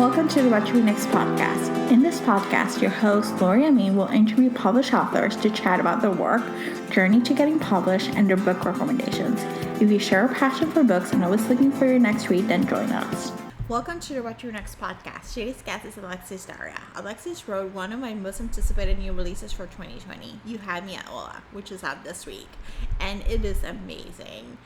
Welcome to the What to Read Next podcast. In this podcast, your host, Lori and me, will interview published authors to chat about their work, journey to getting published, and their book recommendations. If you share a passion for books and always looking for your next read, then join us. Welcome to the What to Read Next podcast. Today's guest is Alexis Daria. Alexis wrote one of my most anticipated new releases for 2020, You Had Me at Hola, which is out this week, and it is amazing.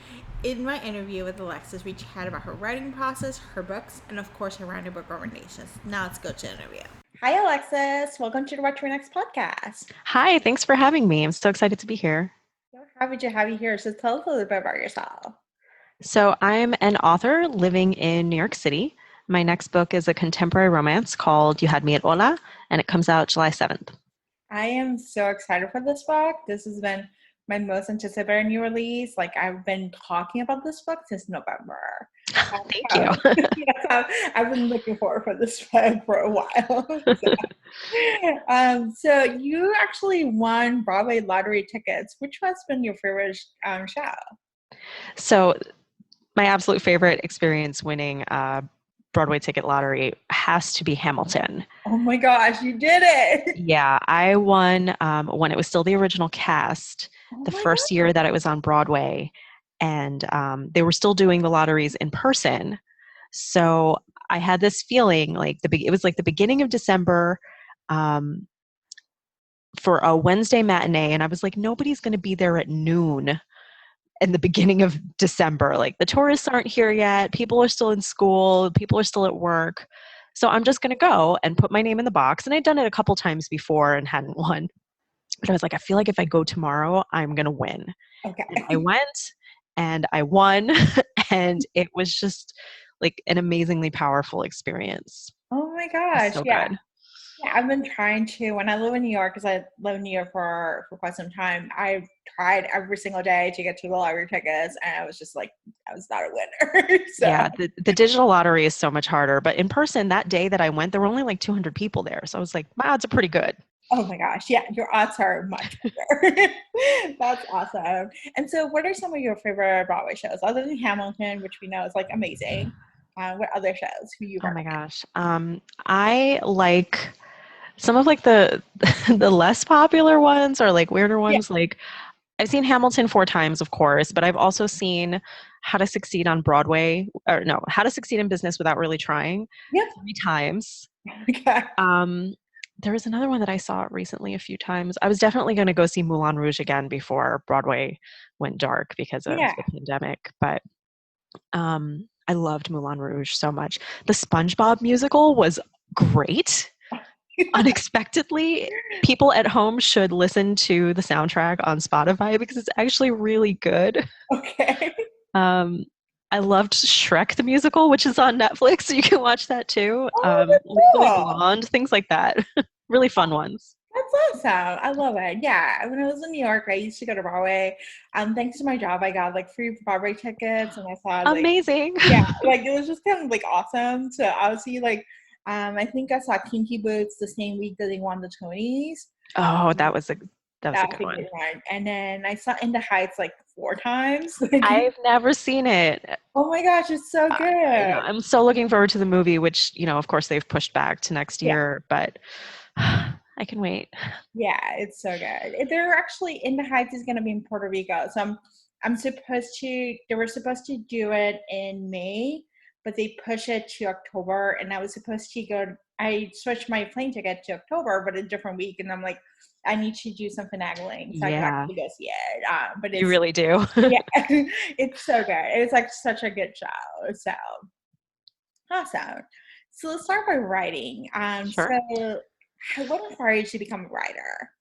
In my interview with Alexis, we chat about her writing process, her books, and of course her random book recommendations. Now let's go to the interview. Hi, Alexis. Welcome to the What to Read Next podcast. Hi, thanks for having me. I'm so excited to be here. So happy to have you here. So tell us a little bit about yourself. So I'm an author living in New York City. My next book is a contemporary romance called You Had Me at Hola, and it comes out July 7th. I am so excited for this book. This has been my most anticipated new release. Like, I've been talking about this book since November. Thank you. I've been looking forward for this book for a while. So you actually won Broadway lottery tickets. Which one's been your favorite show? So my absolute favorite experience winning Broadway ticket lottery has to be Hamilton. Oh my gosh, you did it! Yeah, I won when it was still the original cast, the first year that it was on Broadway, and they were still doing the lotteries in person. So I had this feeling like it was like the beginning of December for a Wednesday matinee, and I was like, nobody's going to be there at noon in the beginning of December. Like, the tourists aren't here yet. People are still in school. People are still at work. So I'm just going to go and put my name in the box. And I'd done it a couple times before and hadn't won. But I was like, I feel like if I go tomorrow, I'm going to win. Okay. And I went and I won. And it was just like an amazingly powerful experience. Oh my gosh. So yeah. good. Yeah, I've been trying to, when I live in New York, because I live in New York for quite some time, I tried every single day to get to the lottery tickets, and I was just like, I was not a winner. So. Yeah, the digital lottery is so much harder. But in person, that day that I went, there were only like 200 people there. So I was like, my odds are pretty good. Oh my gosh. Yeah, your odds are much better. That's awesome. And so what are some of your favorite Broadway shows? Other than Hamilton, which we know is like amazing. What other shows who you recommend? Oh my gosh. I like some of like the the less popular ones or like weirder ones. Yeah. Like, I've seen Hamilton 4 times, of course, but I've also seen How to Succeed on Broadway, or no, How to Succeed in Business Without Really Trying 3 times. Okay. There was another one that I saw recently a few times. I was definitely going to go see Moulin Rouge again before Broadway went dark because of the pandemic. But I loved Moulin Rouge so much. The SpongeBob musical was great. Unexpectedly, people at home should listen to the soundtrack on Spotify because it's actually really good. Okay. I loved Shrek the musical, which is on Netflix, so you can watch that too. Cool. Legally Blonde, things like that. Really fun ones. That's awesome. I love it. Yeah. When I was in New York, I used to go to Broadway. Thanks to my job, I got like free Broadway tickets, and I saw like, amazing. Yeah, like it was just kind of like awesome. So I would see like I think I saw Kinky Boots the same week that they won the Tonys. Oh, that was a good one. And then I saw In the Heights like 4 times. I've never seen it. Oh my gosh, it's so good. I'm so looking forward to the movie, which, of course they've pushed back to next year, but I can wait. Yeah, it's so good. They're actually, In the Heights is going to be in Puerto Rico. So they were supposed to do it in May, but they pushed it to October, and I was supposed to I switched my plane ticket to October, but a different week, and I'm like, I need to do some finagling so I can actually go see it. But you really do. Yeah, it's so good. It's like such a good show. So awesome. So let's start by writing. Sure. So what inspired you to become a writer?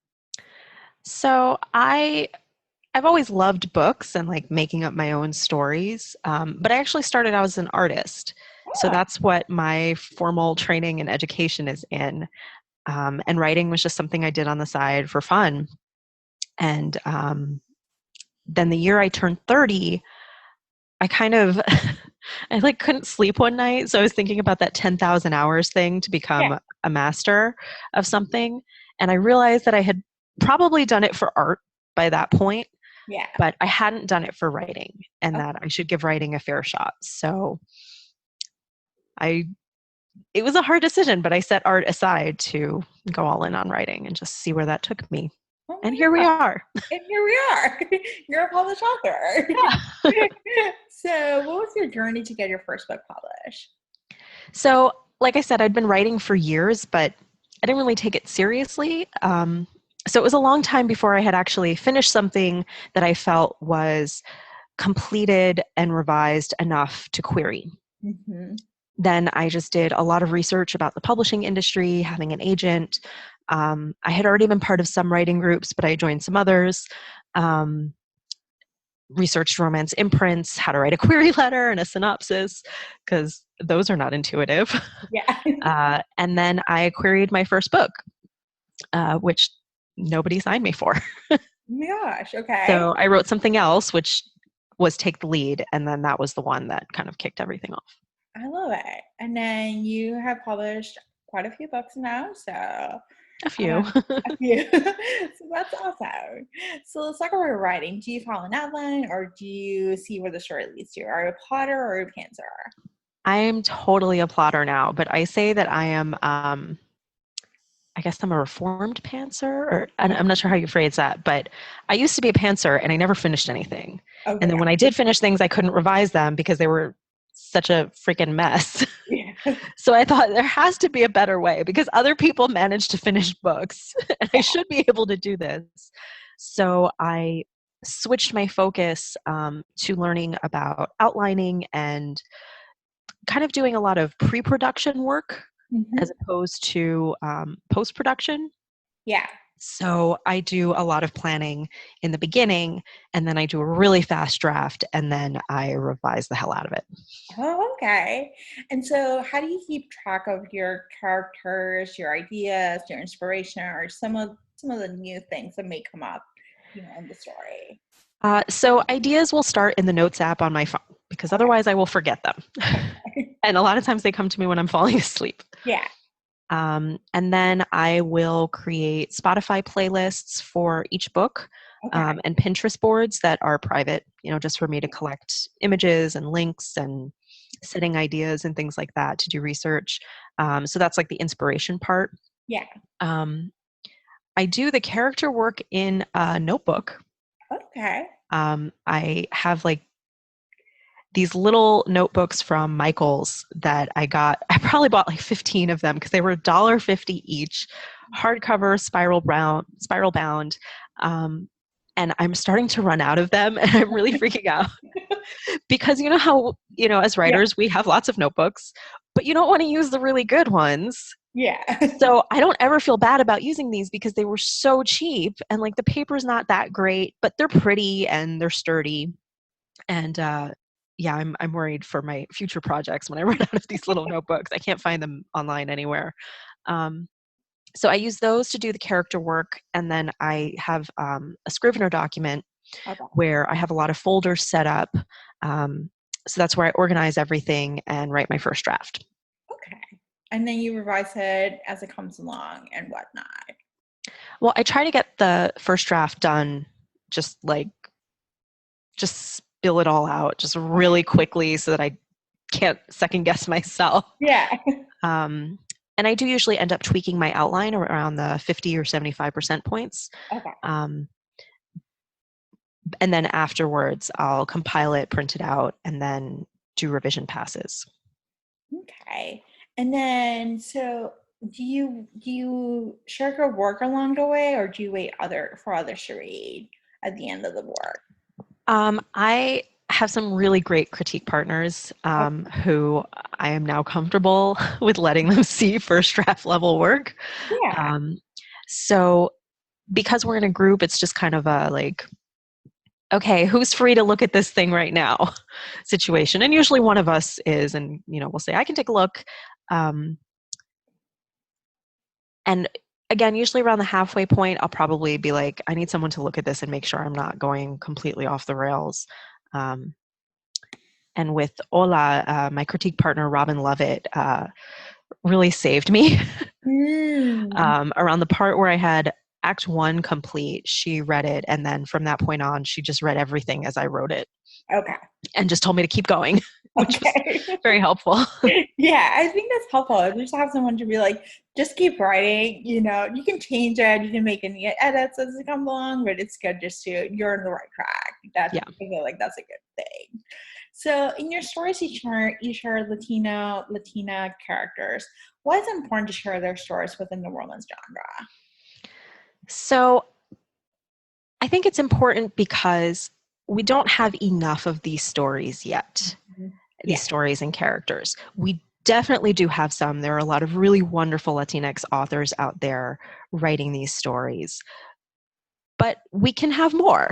So I've always loved books and like making up my own stories. But I actually started out as an artist. So that's what my formal training and education is in. And writing was just something I did on the side for fun. And then the year I turned 30, I kind of, I like couldn't sleep one night. So I was thinking about that 10,000 hours thing to become a master of something. And I realized that I had probably done it for art by that point. Yeah. But I hadn't done it for writing, and that I should give writing a fair shot. So I it was a hard decision, but I set art aside to go all in on writing and just see where that took me. Oh And my here we God. are. And here we are. You're a published author. Yeah. So, what was your journey to get your first book published? So, like I said, I'd been writing for years, but I didn't really take it seriously. So it was a long time before I had actually finished something that I felt was completed and revised enough to query. Mm-hmm. Then I just did a lot of research about the publishing industry, having an agent. I had already been part of some writing groups, but I joined some others. Um, Researched romance imprints, how to write a query letter and a synopsis, because those are not intuitive. Yeah. And then I queried my first book, which nobody signed me for. Oh my gosh. Okay. So I wrote something else, which was Take the Lead, and then that was the one that kind of kicked everything off. I love it. And then you have published quite a few books now, so A few. a few. So that's awesome. So let's talk about writing. Do you follow an outline, or do you see where the story leads to? Are you a plotter or a pantser? I am totally a plotter now, but I say that I am, I guess I'm a reformed pantser, or I'm not sure how you phrase that, but I used to be a pantser and I never finished anything. And then Okay. when I did finish things, I couldn't revise them because they were such a freaking mess. Yeah. So I thought there has to be a better way because other people manage to finish books and I should be able to do this. So I switched my focus to learning about outlining and kind of doing a lot of pre-production work Mhm. as opposed to post-production. Yeah. So I do a lot of planning in the beginning, and then I do a really fast draft, and then I revise the hell out of it. Oh, okay. And so how do you keep track of your characters, your ideas, your inspiration, or some of the new things that may come up, in the story? So ideas will start in the Notes app on my phone because Okay. otherwise I will forget them. And a lot of times they come to me when I'm falling asleep. Yeah. And then I will create Spotify playlists for each book, Okay. and Pinterest boards that are private, just for me to collect images and links and setting ideas and things like that to do research. So that's like the inspiration part. Yeah. Um, I do the character work in a notebook. Okay. I have like these little notebooks from Michael's that I got. I probably bought like 15 of them because they were $1.50 each, hardcover, spiral bound. And I'm starting to run out of them and I'm really freaking out because you know how, as Yeah. writers, we have lots of notebooks, but you don't want to use the really good ones. Yeah. So I don't ever feel bad about using these because they were so cheap and like the paper's not that great, but they're pretty and they're sturdy. And yeah, I'm worried for my future projects when I run out of these little notebooks. I can't find them online anywhere. Um, so I use those to do the character work, and then I have a Scrivener document Okay. where I have a lot of folders set up. So that's where I organize everything and write my first draft. Okay. And then you revise it as it comes along and whatnot. Well, I try to get the first draft done just spill it all out just really quickly so that I can't second guess myself. Yeah. And I do usually end up tweaking my outline around the 50 or 75% points. Okay. And then afterwards, I'll compile it, print it out, and then do revision passes. Okay. And then, so do you share your work along the way, or do you wait for others to read at the end of the work? I have some really great critique partners Okay. who I am now comfortable with letting them see first draft level work. Yeah. So because we're in a group, it's just kind of a like, okay, who's free to look at this thing right now situation. And usually one of us is, and we'll say, I can take a look. And again, usually around the halfway point, I'll probably be like, I need someone to look at this and make sure I'm not going completely off the rails. And with Hola, my critique partner, Robin Lovett, really saved me. Mm. Around the part where I had Act 1 complete, she read it. And then from that point on, she just read everything as I wrote it Okay. and just told me to keep going. which was very helpful. Yeah, I think that's helpful. Just have someone to be like, just keep writing. You can change it. You can make any edits as they come along, but it's good just to you're on the right track. That's Yeah. I feel like that's a good thing. So in your stories, you share Latina characters. Why is it important to share their stories within the romance genre? So I think it's important because we don't have enough of these stories yet, Yeah. these stories and characters. We definitely do have some. There are a lot of really wonderful Latinx authors out there writing these stories, but we can have more,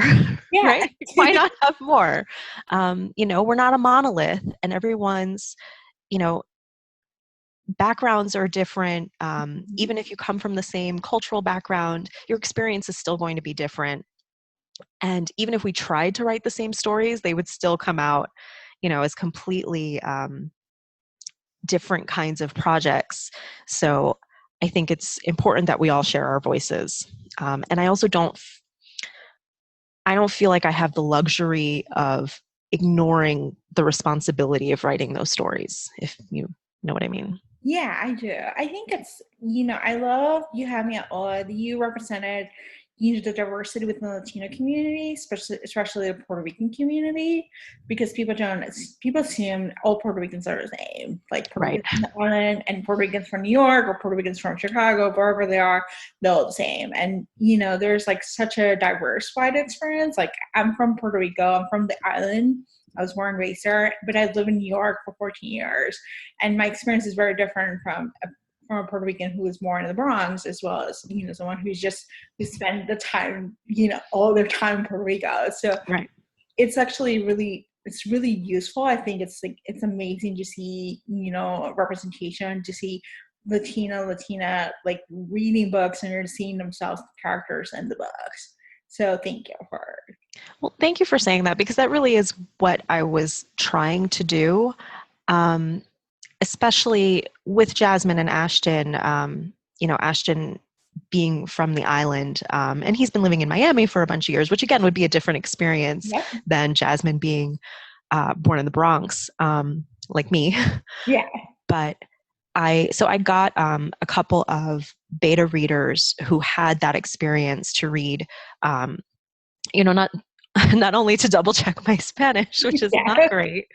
Yeah. right? Why not have more? We're not a monolith, and everyone's, you know, backgrounds are different. Even if you come from the same cultural background, your experience is still going to be different. And even if we tried to write the same stories, they would still come out, as completely different kinds of projects. So I think it's important that we all share our voices. And I also I don't feel like I have the luxury of ignoring the responsibility of writing those stories, if you know what I mean. Yeah, I do. I think I love you having at Hola. You represented, the diversity within the Latino community, especially the Puerto Rican community, because people assume all Puerto Ricans are the same. Like Puerto Right. Ricans from the island and Puerto Ricans from New York or Puerto Ricans from Chicago, wherever they are, they're all the same. And, there's like such a diverse wide experience. Like I'm from Puerto Rico, I'm from the island. I was born and raised there, but I lived in New York for 14 years. And my experience is very different from a Puerto Rican who was born in the Bronx, as well as someone who spent the time, all their time in Puerto Rico. So Right. it's actually it's really useful. I think it's amazing to see representation, to see Latina like reading books and they're seeing themselves characters in the books. So thank you for. Well, thank you for saying that, because that really is what I was trying to do. Um, Especially with Jasmine and Ashton, Ashton being from the island, and he's been living in Miami for a bunch of years, which again would be a different experience Yep. than Jasmine being born in the Bronx, like me. Yeah. But I got a couple of beta readers who had that experience to read, not not only to double check my Spanish, which is not Yeah. great.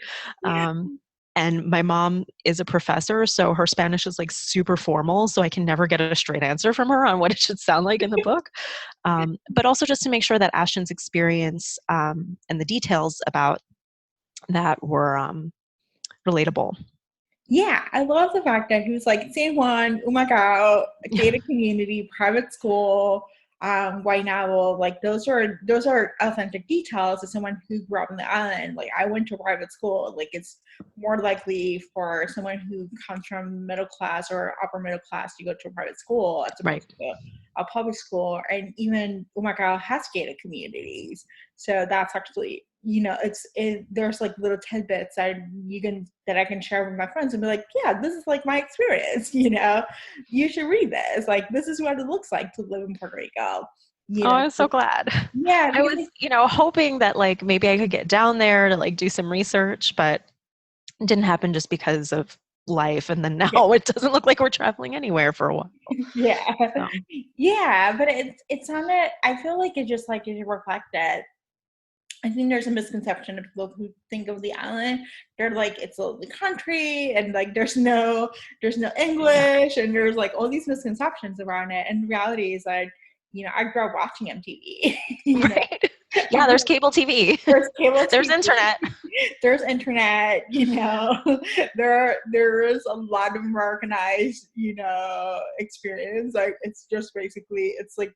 And my mom is a professor, so her Spanish is like super formal, so I can never get a straight answer from her on what it should sound like in the book. But also just to make sure that Ashton's experience and the details about that were relatable. Yeah, I love the fact that he was like, San Juan, Humacao, gated community, private school, white novel. Like those are authentic details as someone who grew up on the island. Like I went to private school. Like it's more likely for someone who comes from middle class or upper middle class to go to a private school as opposed to a public school. And even Humacao has gated communities. So that's actually there's like little tidbits that I can share with my friends and be like, yeah, this is like my experience. You should read this. Like this is what it looks like to live in Puerto Rico. I'm so glad. Yeah, I was, hoping that like maybe I could get down there to like do some research, but it didn't happen just because of life. And then now it doesn't look like we're traveling anywhere for a while. Yeah. So. Yeah, but it's on it. I feel like it just like it reflected. I think there's a misconception of people who think of the island. They're like, it's a lonely country and like there's no English and there's like all these misconceptions around it. And the reality is that, I grew up watching MTV. Right. Yeah, there's cable TV. There's cable TV. There's internet. There's internet, there is a lot of Americanized, experience. Like it's just basically it's like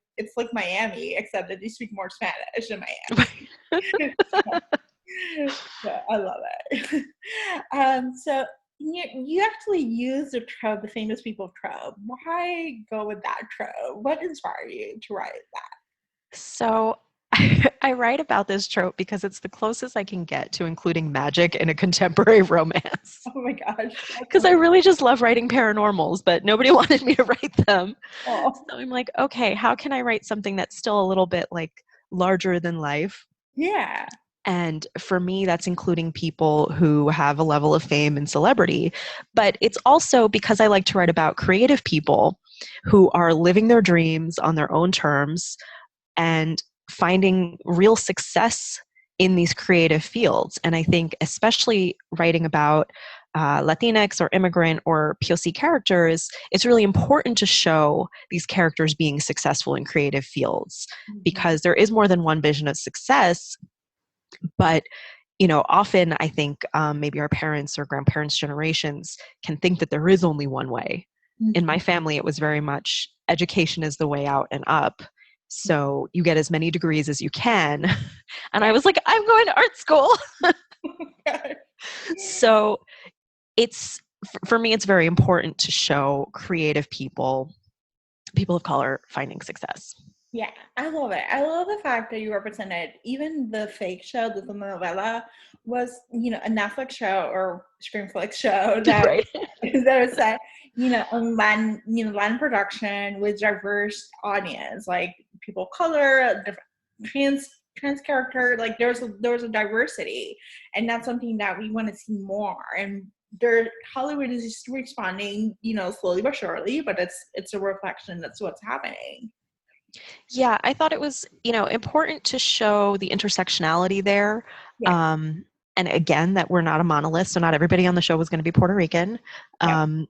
Miami, except that they speak more Spanish in Miami. So I love it. So you actually use the trope, the famous people trope. Why go with that trope? What inspired you to write that? So I write about this trope because it's the closest I can get to including magic in a contemporary romance. Oh my gosh. Because I really just love writing paranormals, but nobody wanted me to write them. Oh. So I'm like, okay, how can I write something that's still a little bit like larger than life? Yeah. And for me, that's including people who have a level of fame and celebrity. But it's also because I like to write about creative people who are living their dreams on their own terms and finding real success in these creative fields. And I think, especially writing about Latinx or immigrant or POC characters, it's really important to show these characters being successful in creative fields because there is more than one vision of success. But often I think maybe our parents or grandparents' generations can think that there is only one way. In my family, it was very much education is the way out and up. So you get as many degrees as you can. And I was like, I'm going to art school. So for me, it's very important to show creative people of color finding success. Yeah, I love it. I love the fact that you represented even the fake show, the novela, was a Netflix show or Screenflix show that Right. that was set on Latin production with diverse audience, like people of color, different trans character. Like there's a diversity, and that's something that we want to see more. And Hollywood is just responding, slowly but surely, but it's a reflection. That's what's happening. Yeah, I thought it was, important to show the intersectionality there. Yeah. And again, that we're not a monolith, so not everybody on the show was going to be Puerto Rican.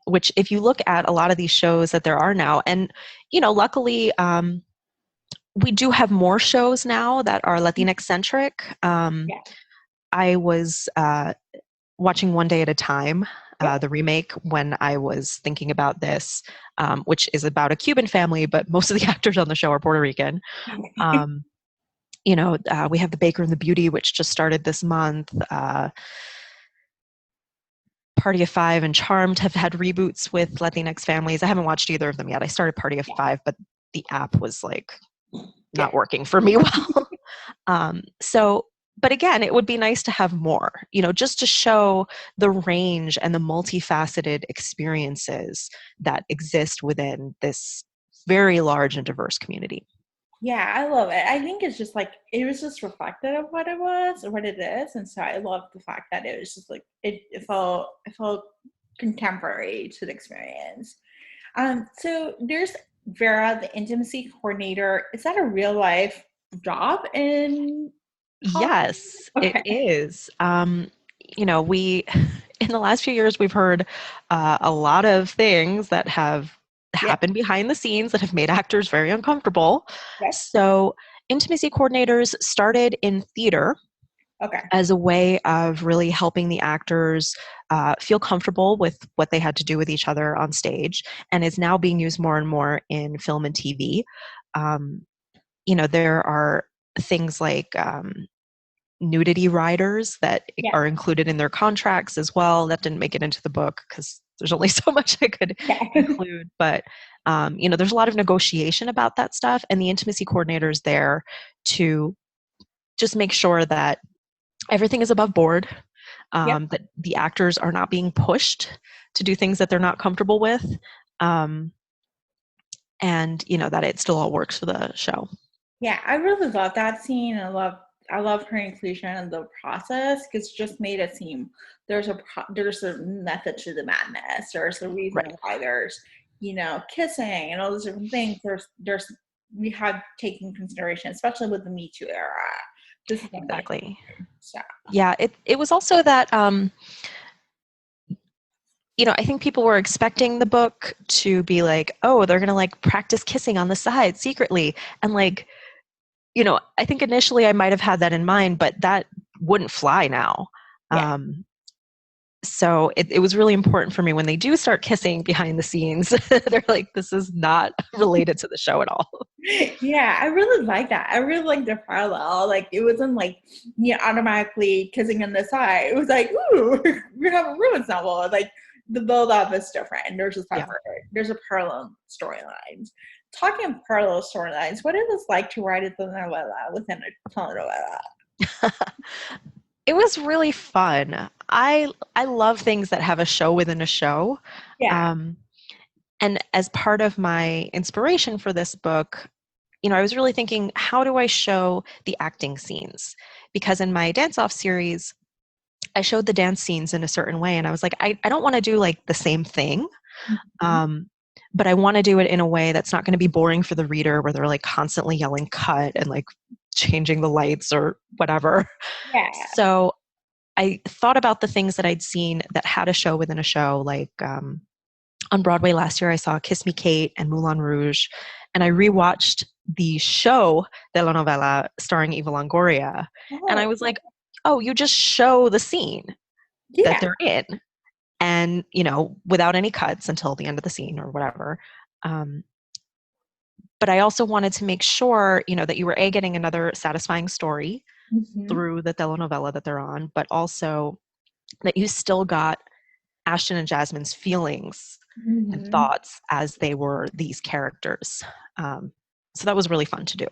Which, if you look at a lot of these shows that there are now, and luckily, we do have more shows now that are Latinx centric. I was watching One Day at a Time, the remake, when I was thinking about this, which is about a Cuban family, but most of the actors on the show are Puerto Rican. We have The Baker and the Beauty, which just started this month. Party of Five and Charmed have had reboots with Latinx families. I haven't watched either of them yet. I started Party of Five, but the app was not working for me well. But again, it would be nice to have more, just to show the range and the multifaceted experiences that exist within this very large and diverse community. Yeah, I love it. I think it's just it was just reflective of what it was or what it is. And so I love the fact that it was just it felt contemporary to the experience. So there's Vera, the intimacy coordinator. Is that a real life job in Hollywood? Yes, it is. We in the last few years we've heard a lot of things that have happened behind the scenes that have made actors very uncomfortable. So intimacy coordinators started in theater as a way of really helping the actors feel comfortable with what they had to do with each other on stage, and is now being used more and more in film and TV. There are things like nudity riders that are included in their contracts as well. That didn't make it into the book because there's only so much I could include. But, there's a lot of negotiation about that stuff. And the intimacy coordinator is there to just make sure that everything is above board, that the actors are not being pushed to do things that they're not comfortable with. And, that it still all works for the show. Yeah, I really love that scene. I love her inclusion in the process because it just made it seem there's a method to the madness. There's a reason why there's kissing and all those different things. We have taken consideration, especially with the Me Too era. This is exactly. Yeah, it was also that I think people were expecting the book to be like, oh, they're gonna practice kissing on the side secretly, and I think initially I might have had that in mind, but that wouldn't fly now. So it was really important for me when they do start kissing behind the scenes. They're like, this is not related to the show at all. Yeah, I really like that. I really like the parallel. It wasn't automatically kissing on the side. It was like, ooh, we have a romance novel. The build up is different. There's a parallel storyline. Talking of parallel storylines, what is it like to write a telenovela within a telenovela? It was really fun. I love things that have a show within a show. And as part of my inspiration for this book, I was really thinking, how do I show the acting scenes? Because in my dance off series, I showed the dance scenes in a certain way, and I was like, I don't want to do like the same thing. Mhm. Um, but I want to do it in a way that's not going to be boring for the reader, where they're like constantly yelling cut and like changing the lights or whatever. Yeah. So I thought about the things that I'd seen that had a show within a show. Like on Broadway last year, I saw Kiss Me Kate and Moulin Rouge, and I rewatched the show de la novela starring Eva Longoria. And I Oh, was like, oh, you just show the scene that yeah. they're in, and without any cuts until the end of the scene or whatever. um, but I also wanted to make sure that you were getting another satisfying story Hmm. through the telenovela that they're on, but also that you still got Ashton and Jasmine's feelings and Hmm. thoughts as they were these characters. um, so that was really fun to do.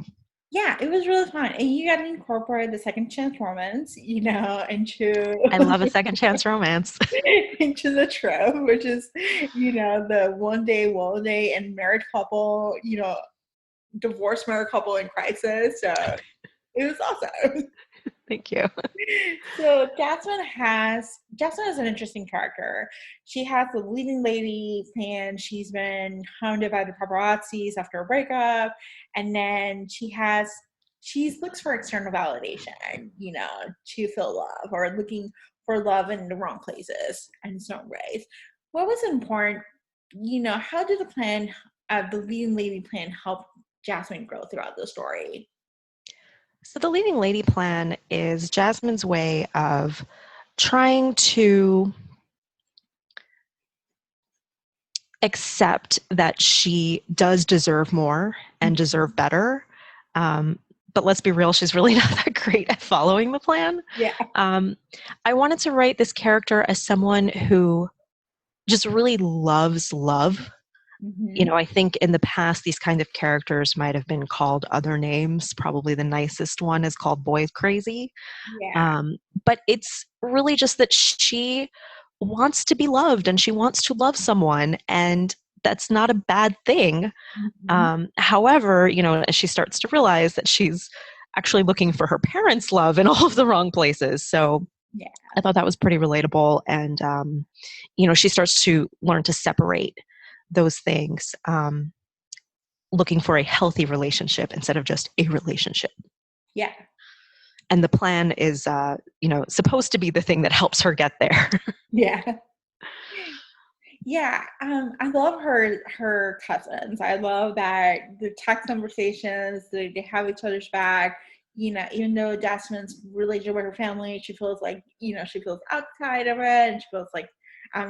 Yeah, it was really fun. And you got to incorporate the second chance romance, into I love a second chance romance. into the trope, which is, the one day, well day, and married couple, divorced married couple in crisis. So it was awesome. Thank you. So Jasmine is an interesting character. She has the leading lady plan. She's been hounded by the paparazzis after a breakup, and then she looks for external validation, to feel love, or looking for love in the wrong places and its own ways. What was important, how did the leading lady plan help Jasmine grow throughout the story? So the leading lady plan is Jasmine's way of trying to accept that she does deserve more and deserve better. Um, but let's be real, she's really not that great at following the plan. Yeah. Um, I wanted to write this character as someone who just really loves love. Hmm. I think in the past, these kind of characters might have been called other names. Probably the nicest one is called Boy Crazy. Yeah. Um, but it's really just that she wants to be loved and she wants to love someone, and that's not a bad thing. Mhm. However, as she starts to realize that she's actually looking for her parents' love in all of the wrong places. So Yeah. I thought that was pretty relatable. And, she starts to learn to separate those things, looking for a healthy relationship instead of just a relationship. Yeah. And the plan is, supposed to be the thing that helps her get there. Yeah. Yeah. I love her cousins. I love that the text conversations, they have each other's back. Even though Jasmine's relationship with her family, she feels like, she feels outside of it, and she feels like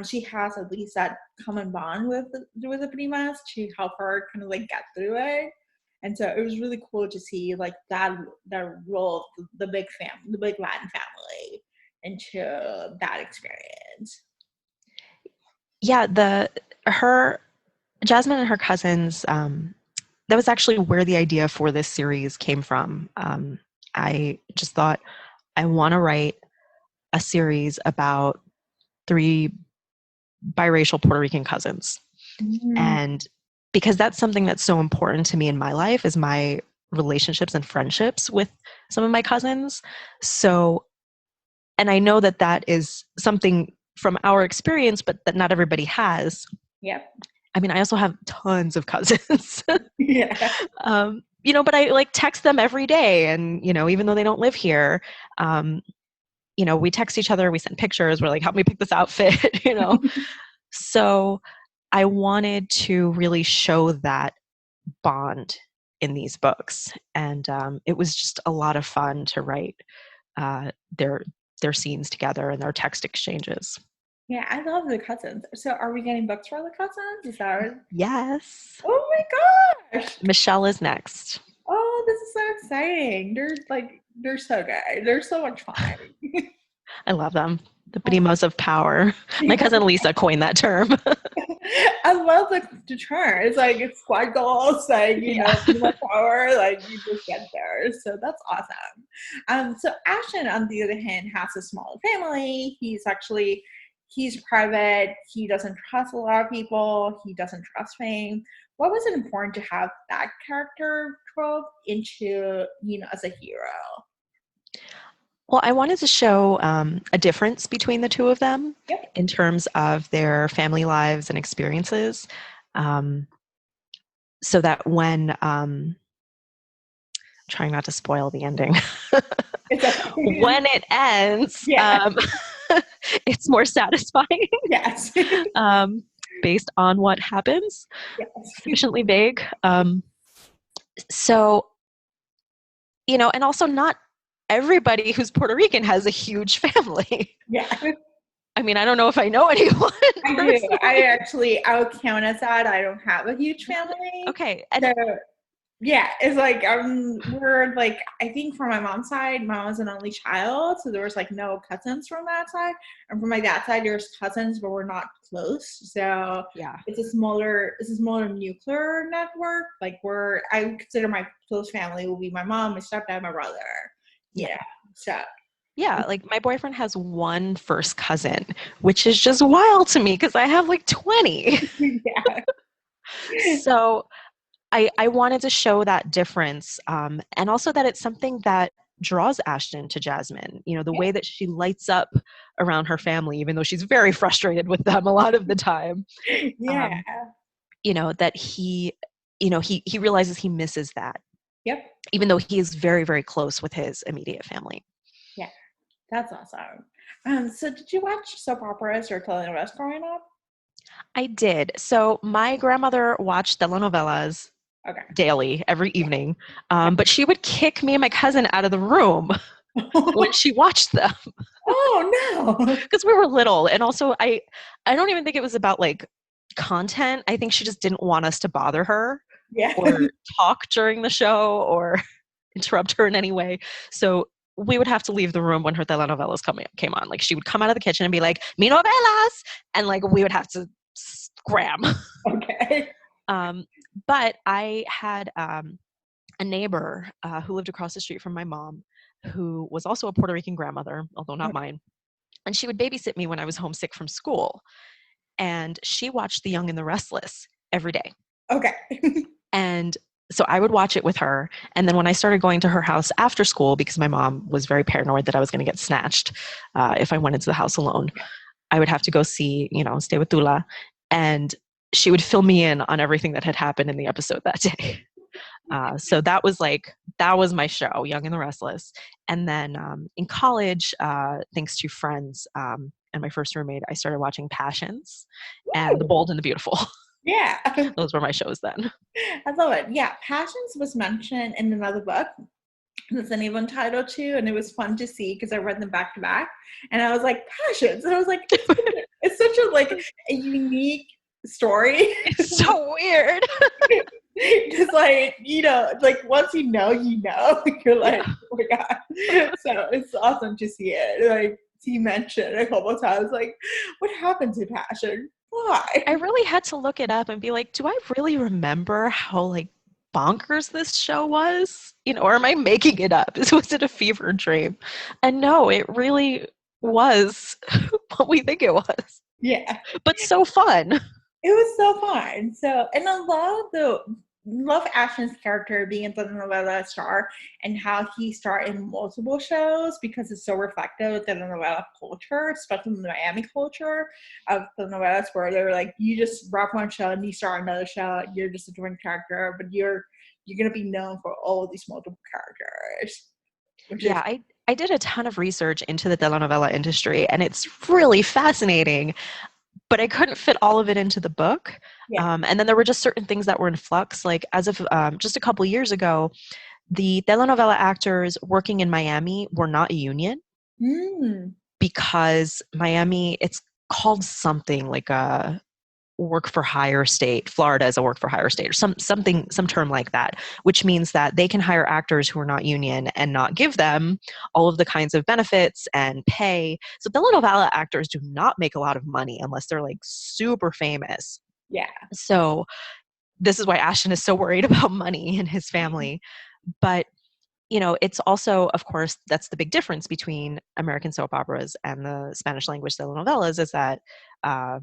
she has at least that common bond with the primas to help her kind of like get through it. And so it was really cool to see like that role of the big family, the big Latin family, into that experience. Yeah, her Jasmine and her cousins. That was actually where the idea for this series came from. I just thought I want to write a series about three biracial Puerto Rican cousins, Mm, and because that's something that's so important to me in my life is my relationships and friendships with some of my cousins. So, and I know that that is something from our experience, but that not everybody has. yep. I mean, I also have tons of cousins. Yeah. But I like text them every day, and even though they don't live here, um, we text each other, we send pictures, we're like, help me pick this outfit, So I wanted to really show that bond in these books, and it was just a lot of fun to write uh, their their scenes together and their text exchanges. Yeah, I love the cousins. So are we getting books for the cousins? Is that Yes, Oh my gosh. Michelle is next. Oh, this is so exciting. They're so good. They're so much fun. I love them. The Oh, primos of power. My cousin Lisa coined that term. I love the term. It's like it's squad goals, like Yeah. pretty much power, like you just get there. So that's awesome. So Ashton, on the other hand, has a smaller family. he's private. He doesn't trust a lot of people. He doesn't trust fame. Why was it important to have that character trope into, as a hero? Well, I wanted to show a difference between the two of them Yep. in terms of their family lives and experiences. Um, so that when, trying not to spoil the ending, It's okay. when it ends, Yeah. it's more satisfying Yes. based on what happens, Yes. sufficiently vague. So, and also not everybody who's Puerto Rican has a huge family. Yeah. I mean, I don't know if I know anyone I do. personally. I would count as that. I don't have a huge family. Okay. So yeah, it's like we're like, I think from my mom's side, my mom's an only child, so there was like no cousins from that side, and from my dad's side, there's cousins, but we're not close. So Yeah. it's a smaller nuclear network. Like I would consider my close family will be my mom, my stepdad, my brother. Yeah. Yeah. So Yeah, like my boyfriend has one first cousin, which is just wild to me because I have like 20. yeah. So I wanted to show that difference, and also that it's something that draws Ashton to Jasmine. The way that she lights up around her family, even though she's very frustrated with them a lot of the time. Yeah. That he realizes he misses that, Yep. even though he is very, very close with his immediate family. Yeah. That's awesome. So did you watch soap operas or telenovelas growing up? I did. So my grandmother watched telenovelas Okay. daily, every evening, Yeah. but she would kick me and my cousin out of the room when she watched them Oh no. because we were little. And also, I don't even think it was about like content. I think she just didn't want us to bother her Yeah. or talk during the show or interrupt her in any way. So we would have to leave the room when her telenovelas came on. Like she would come out of the kitchen and be like, "Mi novelas," and like we would have to scram. Okay. But I had a neighbor who lived across the street from my mom, who was also a Puerto Rican grandmother, although not mine. And she would babysit me when I was homesick from school. And she watched The Young and the Restless every day. Okay. And so I would watch it with her. And then when I started going to her house after school, because my mom was very paranoid that I was going to get snatched if I went into the house alone, I would have to go stay with Tula. And she would fill me in on everything that had happened in the episode that day. So that was my show, Young and the Restless. And then in college, thanks to friends and my first roommate, I started watching Passions and The Bold and the Beautiful. Yeah. Those were my shows then. I love it. Yeah. Passions was mentioned in another book. That's an even title too, and it was fun to see because I read them back to back, and I was like, Passions, and I was like, it's such a unique story. It's so weird. Just like once you know, you're like, Yeah. oh my god. So it's awesome to see it. Like he mentioned a couple of times, like, what happened to Passion? Why? I really had to look it up and be like, do I really remember how like bonkers this show was? Or am I making it up? Was it a fever dream? And no, it really was what we think it was. Yeah. But so fun. It was so fun. So, and I love Ashton's character being a telenovela star and how he starred in multiple shows because it's so reflective of the telenovela culture, especially in the Miami culture of telenovelas where they're like, you just wrap one show and you start another show, you're just a different character, but you're gonna be known for all of these multiple characters. Yeah, I did a ton of research into the telenovela industry and it's really fascinating. But I couldn't fit all of it into the book. Yeah. And then there were just certain things that were in flux. Like as of just a couple years ago, the telenovela actors working in Miami were not a union because Miami, it's called something like a work for hire state. Florida is a work for hire state or some term like that, which means that they can hire actors who are not union and not give them all of the kinds of benefits and pay. So telenovela actors do not make a lot of money unless they're like super famous. Yeah. So this is why Ashton is so worried about money in his family. But it's also, of course, that's the big difference between American soap operas and the Spanish language telenovelas is that uh,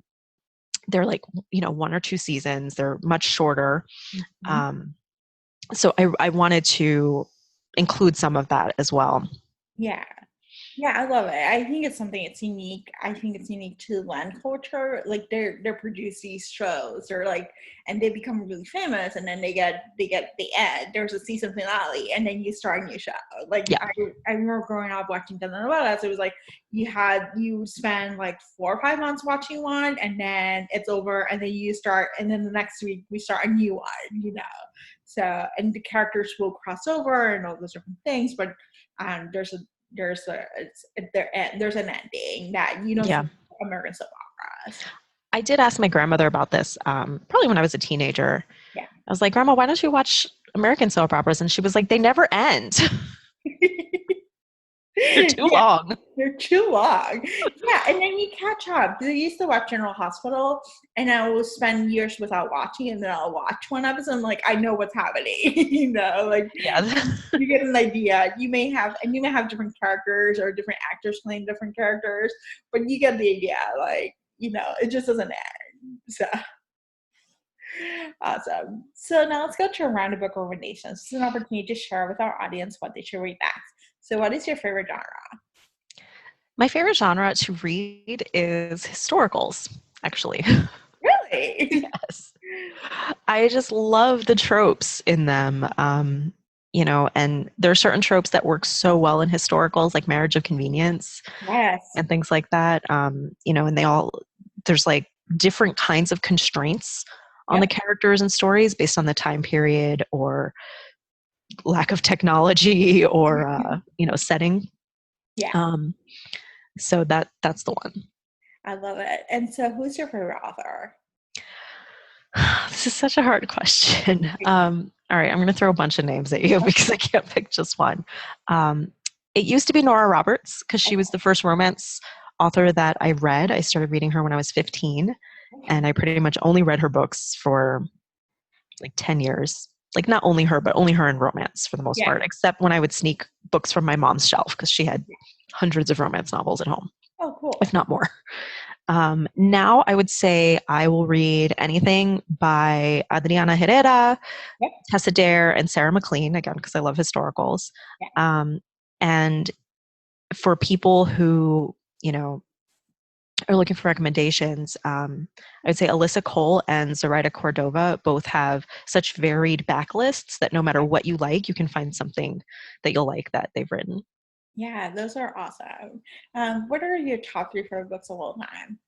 they're like, 1 or 2 seasons. They're much shorter. Mhm. Um, so I wanted to include some of that as well. Yeah. Yeah, I love it. I think it's something it's unique. I think it's unique to land culture. Like they're produce these shows. They're like and they become really famous and then they get the end. There's a season finale and then you start a new show. Like Yeah. I remember growing up watching telenovelas, it was like you spend like 4 or 5 months watching one and then it's over and then you start and then the next week we start a new one. So and the characters will cross over and all those different things, but there's a there's an ending that you don't see Yeah. in American soap operas. I did ask my grandmother about this, probably when I was a teenager. Yeah. I was like, Grandma, why don't you watch American soap operas? And she was like, they never end. They're too Yeah, long. they're too long. Yeah, and then you catch up. I used to watch General Hospital, and I will spend years without watching, and then I'll watch one episode. And like I know what's happening, like Yeah. you get an idea. You may have different characters or different actors playing different characters, but you get the idea. Like it just doesn't end. So awesome. So now let's go to a round of book recommendations. This is an opportunity to share with our audience what they should read next. So, what is your favorite genre? My favorite genre to read is historicals, actually. Really? Yes. I just love the tropes in them. And there are certain tropes that work so well in historicals, like marriage of convenience Yes. and things like that. And there's like different kinds of constraints on the Yep. characters and stories based on the time period or lack of technology or, setting. Yeah, Um, so that's the one. I love it. And so, who's your favorite author? This is such a hard question. All right, I'm going to throw a bunch of names at you because I can't pick just one. Um, it used to be Nora Roberts because she was the first romance author that I read. I started reading her when I was 15, Okay. and I pretty much only read her books for like 10 years. Like not only her, but only her in romance for the most Yeah. part, except when I would sneak books from my mom's shelf because she had hundreds of romance novels at home, Oh, cool. if not more. Now I would say I will read anything by Adriana Herrera, Yep. Tessa Dare, and Sarah McLean, again, because I love historicals. Yeah. And for people who, are looking for recommendations, I would say Alyssa Cole and Zoraida Cordova both have such varied backlists that no matter what you like, you can find something that you'll like that they've written. Yeah, those are awesome. What are your top 3 favorite books of all time?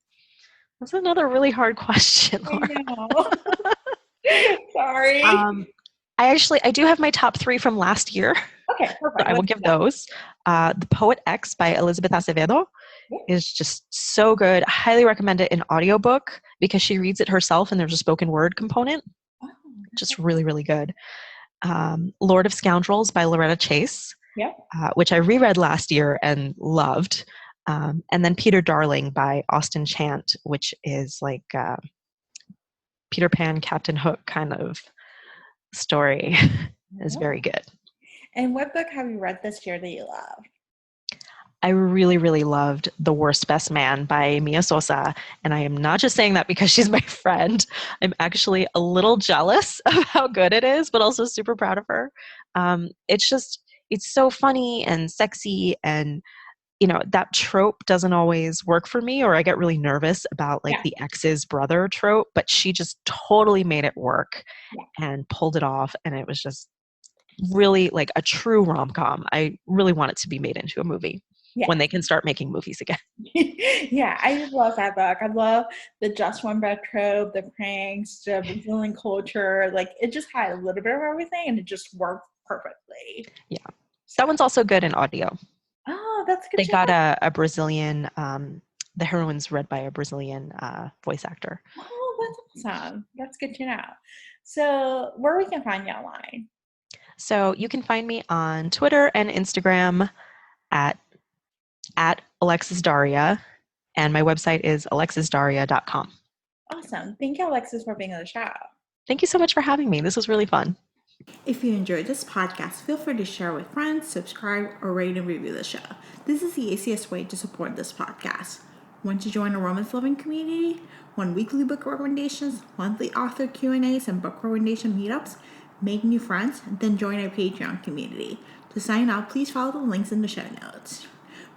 That's another really hard question, I Laura. know. Sorry. Um, I do have my top 3 from last year. Okay, So perfect. I will Let's do give that. those. The Poet X by Elizabeth Acevedo Yeah. is just so good. I highly recommend it in audiobook because she reads it herself and there's a spoken word component. Oh, that's Just so really, really good. Lord of Scoundrels by Loretta Chase, Yep. which I reread last year and loved. And then Peter Darling by Austin Chant, which is like Peter Pan, Captain Hook kind of story. Is very good. And what book have you read this year that you love? I really, really loved The Worst Best Man by Mia Sosa. And I am not just saying that because she's my friend. I'm actually a little jealous of how good it is, but also super proud of her. It's so funny and sexy. And, that trope doesn't always work for me, or I get really nervous about like Yeah. the ex's brother trope, but she just totally made it work Yeah. and pulled it off. And it was just really like a true rom-com. I really want it to be made into a movie Yeah. when they can start making movies again. Yeah, I just love that book. I love the just one bad trope, the pranks, the Brazilian culture. Like it just had a little bit of everything and it just worked perfectly. Yeah. That one's also good in audio. Oh, that's good They to got know. a Brazilian, the heroine's read by a Brazilian voice actor. Oh, that's awesome. That's good to know. So where we can find you online? So you can find me on Twitter and Instagram at Alexis Daria, and my website is alexisdaria.com. Awesome. Thank you, Alexis, for being on the show. Thank you so much for having me. This was really fun. If you enjoyed this podcast, feel free to share with friends, subscribe, or rate and review the show. This is the easiest way to support this podcast. Want to join a romance loving community? Want weekly book recommendations, monthly author Q&As, and book recommendation meetups? Make new friends? Then join our Patreon community. To sign up, please follow the links in the show notes.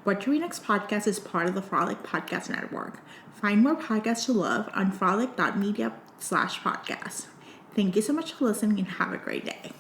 What to Read Next podcast is part of the Frolic Podcast Network. Find more podcasts to love on frolic.media/podcast. Thank you so much for listening and have a great day.